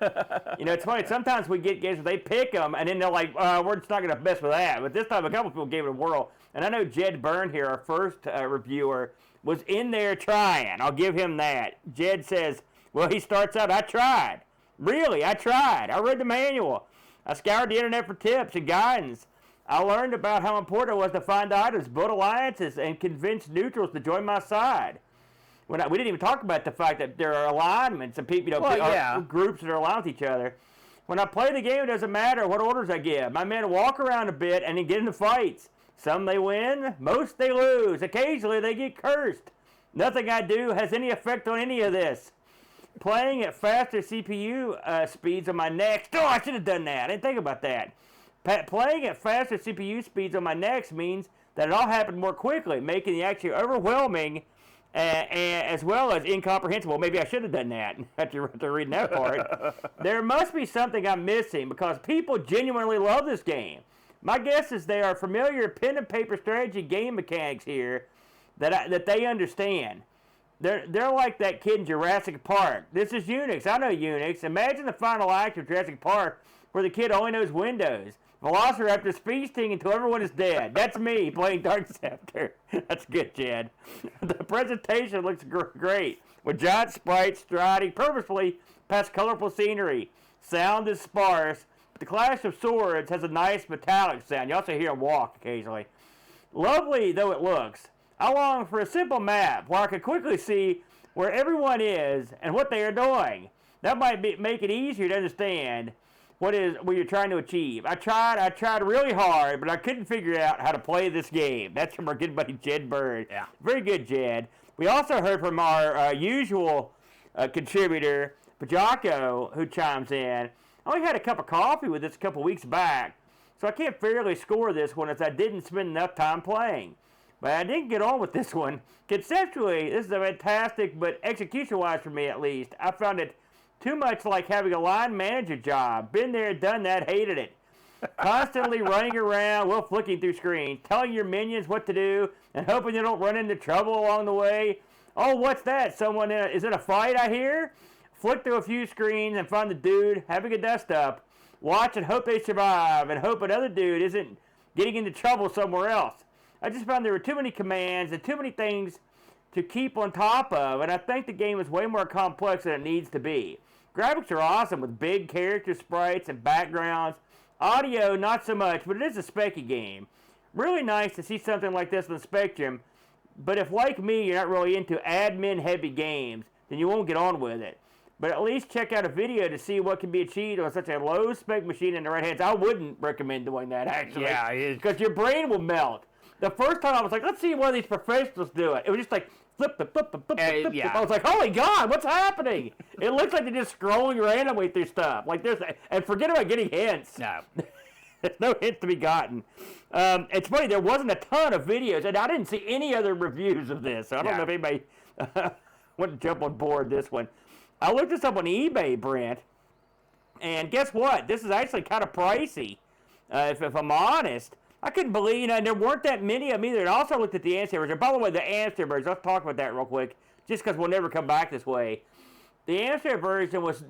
Speaker 1: it's funny, sometimes we get games where they pick them and then they're like, we're just not going to mess with that. But this time a couple people gave it a whirl. And I know Jed Byrne here, our first reviewer, was in there trying. I'll give him that. Jed says, well, he starts out, I tried. Really, I tried. I read the manual. I scoured the internet for tips and guidance. I learned about how important it was to find items, build alliances, and convince neutrals to join my side. We didn't even talk about the fact that there are alignments and people, groups that are aligned with each other. When I play the game, it doesn't matter what orders I give. My men walk around a bit and then get into fights. Some they win, most they lose. Occasionally they get cursed. Nothing I do has any effect on any of this. Playing at faster CPU speeds on my next. Oh, I should have done that. I didn't think about that. Playing at faster CPU speeds on my next means that it all happened more quickly, making the actually overwhelming as well as incomprehensible. Maybe I should have done that after reading that part. There must be something I'm missing because people genuinely love this game. My guess is they are familiar pen and paper strategy game mechanics here that they understand. They're like that kid in Jurassic Park. This is Unix. I know Unix. Imagine the final act of Jurassic Park where the kid only knows Windows. Velociraptor feasting until everyone is dead. That's me playing Dark Sceptre. That's good, Chad. The presentation looks great, with giant sprites striding purposefully past colorful scenery. Sound is sparse, but the clash of swords has a nice metallic sound. You also hear them walk occasionally. Lovely though it looks, I long for a simple map where I could quickly see where everyone is and what they are doing. That might make it easier to understand what you're trying to achieve. I tried really hard, but I couldn't figure out how to play this game. That's from our good buddy Jed Bird.
Speaker 2: Yeah.
Speaker 1: Very good, Jed. We also heard from our usual contributor, Pajako, who chimes in, I only had a cup of coffee with this a couple weeks back, so I can't fairly score this one as I didn't spend enough time playing. But I didn't get on with this one. Conceptually, this is a fantastic, but execution-wise for me at least, I found it too much like having a line manager job. Been there, done that, hated it. Constantly running around while flicking through screens, telling your minions what to do, and hoping you don't run into trouble along the way. Oh, what's that? Someone is it a fight I hear? Flick through a few screens and find the dude having a dust-up. Watch and hope they survive, and hope another dude isn't getting into trouble somewhere else. I just found there were too many commands and too many things to keep on top of, and I think the game is way more complex than it needs to be. Graphics are awesome with big character sprites and backgrounds. Audio, not so much, but it is a specky game. Really nice to see something like this on the Spectrum, but if, like me, you're not really into admin-heavy games, then you won't get on with it. But at least check out a video to see what can be achieved on such a low-spec machine in the right hands. I wouldn't recommend doing that, actually.
Speaker 2: Yeah,
Speaker 1: because your brain will melt. The first time I was like, let's see one of these professionals do it. It was just like, flip.
Speaker 2: Yeah.
Speaker 1: I was like, holy God, what's happening? It looks like they're just scrolling randomly through stuff. Like and forget about getting hints.
Speaker 2: No.
Speaker 1: There's no hints to be gotten. It's funny, there wasn't a ton of videos, and I didn't see any other reviews of this. So I don't know if anybody went to jump on board this one. I looked this up on eBay, Brent, and guess what? This is actually kind of pricey, if I'm honest. I couldn't believe, and there weren't that many of them either. And I also looked at the Amsterdam version. By the way, the Amsterdam version, let's talk about that real quick, just because we'll never come back this way. The Amsterdam version was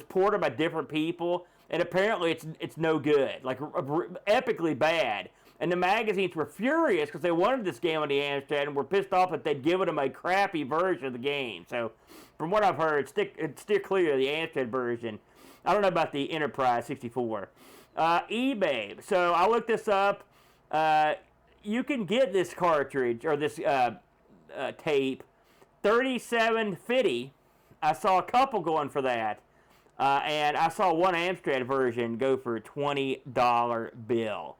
Speaker 1: ported by different people, and apparently it's no good, like epically bad. And the magazines were furious because they wanted this game on the Amstrad and were pissed off that they'd given them a crappy version of the game. So, from what I've heard, it's still clear the Amstrad version. I don't know about the Enterprise 64. eBay. So I looked this up. You can get this cartridge or this tape, $37.50. I saw a couple going for that, and I saw one Amstrad version go for a $20 bill.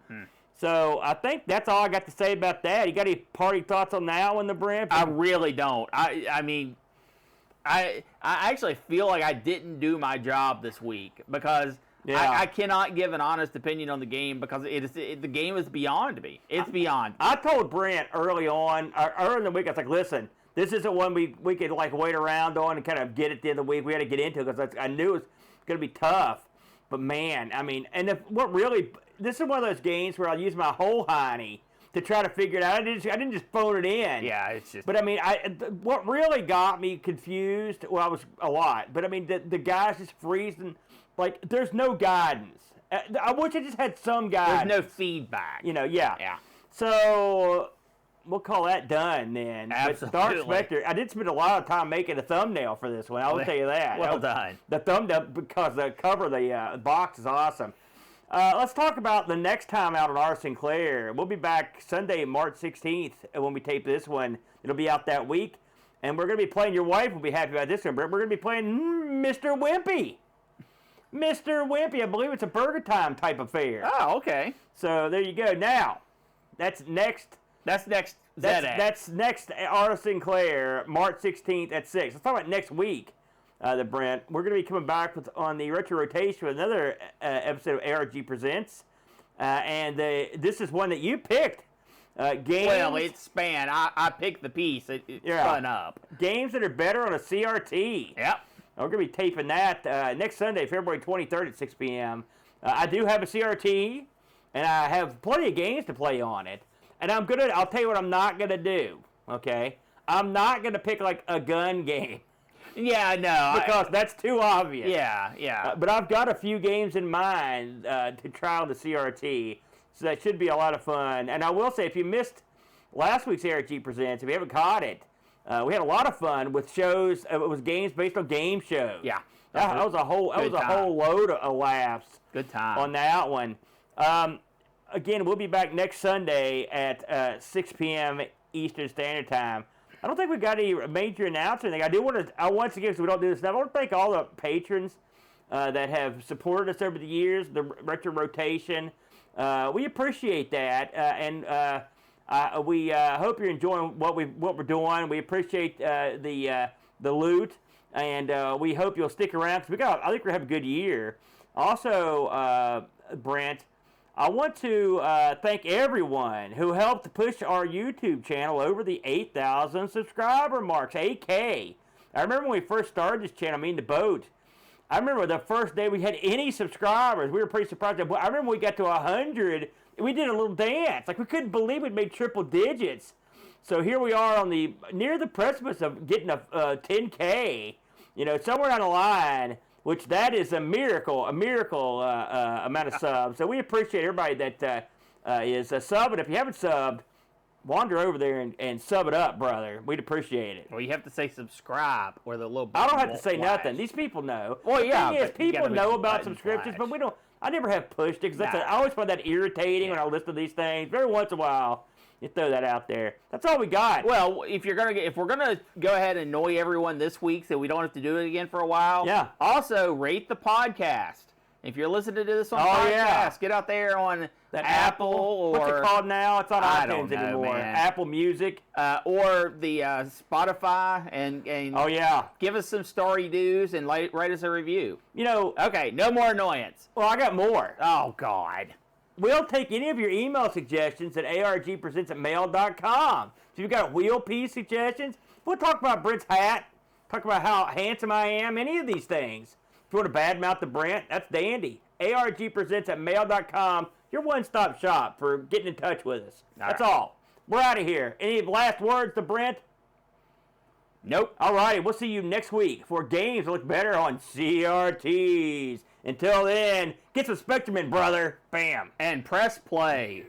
Speaker 1: So I think that's all I got to say about that. You got any party thoughts on that one, the Brent?
Speaker 2: I really don't. I mean, I actually feel like I didn't do my job this week because I cannot give an honest opinion on the game because the game is beyond me. It's beyond me.
Speaker 1: I told Brent early in the week, I was like, listen, this isn't one we could like wait around on and kind of get at the end of the week. We had to get into it because I knew it was going to be tough. But man, I mean, and this is one of those games where I'll use my whole hiney to try to figure it out. I didn't just phone it in.
Speaker 2: Yeah, it's just.
Speaker 1: But I mean, what really got me confused? Well, I was a lot. But I mean, the guys just freezing. Like, there's no guidance. I wish I just had some guidance.
Speaker 2: There's no feedback.
Speaker 1: Yeah. Yeah. So we'll call that done then.
Speaker 2: Absolutely.
Speaker 1: But Dark Sceptre, I did spend a lot of time making a thumbnail for this one. I will tell you that.
Speaker 2: Well done.
Speaker 1: The thumbnail, because the cover of the box is awesome. Let's talk about the next time out on Our Sinclair. We'll be back Sunday, March 16th, when we tape this one. It'll be out that week. And we're going to be playing, your wife will be happy about this one, but we're going to be playing Mr. Wimpy. Mr. Wimpy, I believe it's a Burger Time type affair.
Speaker 2: Oh, okay.
Speaker 1: So there you go. Now, that's next.
Speaker 2: That's next.
Speaker 1: That's next Our Sinclair, March 16th at 6. Let's talk about next week, the Brent. We're going to be coming back on the Retro Rotation with another episode of ARG Presents. And this is one that you picked. Games.
Speaker 2: Well, it's span. I picked the piece. It's spun up.
Speaker 1: Games that are better on a CRT.
Speaker 2: Yep.
Speaker 1: We're going to be taping that next Sunday, February 23rd at 6 p.m. I do have a CRT, and I have plenty of games to play on it. And I'll tell you what I'm not going to do, okay? I'm not going to pick, like, a gun game.
Speaker 2: Yeah, no.
Speaker 1: Because that's too obvious.
Speaker 2: Yeah.
Speaker 1: But I've got a few games in mind to try on the CRT, so that should be a lot of fun. And I will say, if you missed last week's ARG Presents, if you haven't caught it, we had a lot of fun with shows. It was games based on game shows.
Speaker 2: Yeah,
Speaker 1: that was a whole load of laughs.
Speaker 2: Good time
Speaker 1: on that one. Again, we'll be back next Sunday at 6 p.m. Eastern Standard Time. I don't think we've got any major announcement. Once again, because we don't do this stuff, I want to thank all the patrons that have supported us over the years. The Retro Rotation. We appreciate that, and we hope you're enjoying what we're doing. We appreciate the loot And we hope you'll stick around because I think we're going to have a good year. Also, Brent, I want to thank everyone who helped push our YouTube channel over the 8,000 subscriber marks, 8K. I remember when we first started this channel, me and the boat. I remember the first day we had any subscribers. We were pretty surprised. I remember when we got to 100, we did a little dance. Like, we couldn't believe we'd made triple digits. So here we are near the precipice of getting a 10K, somewhere down the line, which that is a miracle amount of subs. So we appreciate everybody that is subbing. If you haven't subbed, wander over there and sub it up, brother. We'd appreciate it.
Speaker 2: Well, you have to say subscribe or the little
Speaker 1: I don't have to say
Speaker 2: flash.
Speaker 1: nothing. These people know.
Speaker 2: Well, yeah.
Speaker 1: The thing is, people know about subscriptions,
Speaker 2: flash.
Speaker 1: but I never have pushed it because I always find that irritating when I listen to these things. Every once in a while, you throw that out there. That's all we got.
Speaker 2: Well, if we're gonna go ahead and annoy everyone this week, so we don't have to do it again for a while.
Speaker 1: Yeah.
Speaker 2: Also, rate the podcast. If you're listening to this on podcast, get out there on
Speaker 1: that
Speaker 2: Apple or
Speaker 1: what's it called now? It's not iTunes anymore.
Speaker 2: Man.
Speaker 1: Apple Music
Speaker 2: or the Spotify and give us some story do's and write us a review. Okay, no more annoyance.
Speaker 1: Well, I got more.
Speaker 2: Oh God.
Speaker 1: We'll take any of your email suggestions at argpresents@mail.com. So if you've got wheel piece suggestions, we'll talk about Brent's hat, talk about how handsome I am, any of these things. If you want to badmouth the Brent, that's dandy. argpresents@mail.com, your one-stop shop for getting in touch with us. That's all. We're out of here. Any last words to Brent?
Speaker 2: Nope.
Speaker 1: All righty, we'll see you next week for games that look better on CRTs. Until then, get some Spectrum in, brother. Bam.
Speaker 2: And press play.